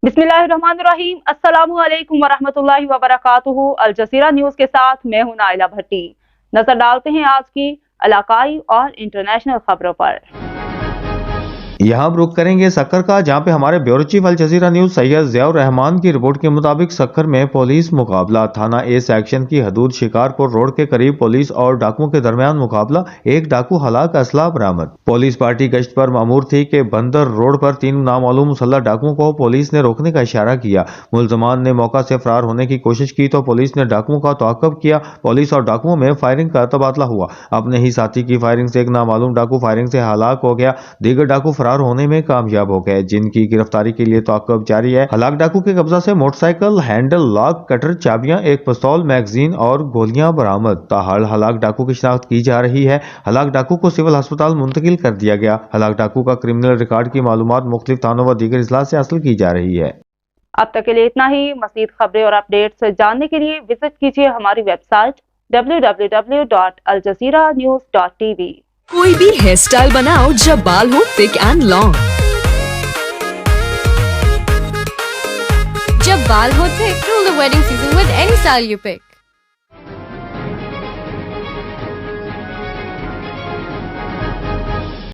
बिस्मिल्लाहिर्रहमानिर्रहीम, अस्सलामु अलैकुम वरहमतुल्लाहि वबरकातुहू। अल जज़ीरा न्यूज़ के साथ मैं हूं नाइला भट्टी। नजर डालते हैं आज की इलाकाई और इंटरनेशनल खबरों पर। यहाँ हम रुख करेंगे सक्कर का, जहाँ पे हमारे bureau chief Al Jazeera news Syed Ziaur Rahman की रिपोर्ट के मुताबिक सक्कर में पुलिस मुकाबला। थाना ए सेक्शन की हदूद शिकारपुर रोड के करीब पुलिस और डाकुओं के दरमियान मुकाबला। एक डाकू हलाक, असला बरामद। पुलिस पार्टी गश्त पर मामूर थी कि बंदर रोड पर 3 नामालूम मुसल्लह डाकुओं को पुलिस ने रोकने का इशारा किया। मुलजमान ने मौका से फरार होने की कोशिश की तो पुलिस ने डाकुओं का तआक़ुब किया। पुलिस और डाकुओं में फायरिंग का तबादला हुआ। अपने ही साथी की फायरिंग से एक नामालूम डाकू फायरिंग से हलाक हो गया। दीगर डाकू फरार होने में कामयाब हो गए, जिनकी गिरफ्तारी के लिए तआक़ुब जारी है। हलाक डाकू के कब्जा से मोटरसाइकिल, हैंडल लॉक, कटर, चाबियां, एक पिस्तौल, मैगजीन और गोलियां बरामद। ताहाल हलाक डाकू की शिनाख्त की जा रही है। हलाक डाकू को सिविल अस्पताल मुंतकिल कर दिया गया। हलाक डाकू का क्रिमिनल रिकॉर्ड की मालूमात मुख्तलिफ थानों व दीगर इजलास से हासिल की जा रही है। अब तक के लिए इतना ही। मज़ीद खबरें और अपडेट्स जानने के लिए विजिट कीजिए हमारी वेबसाइट www.aljazeeranews.tv। कोई भी हेयर स्टाइल बनाओ जब बाल हो थिक एंड लॉन्ग, जब बाल हो thick, rule the wedding season with any style you pick.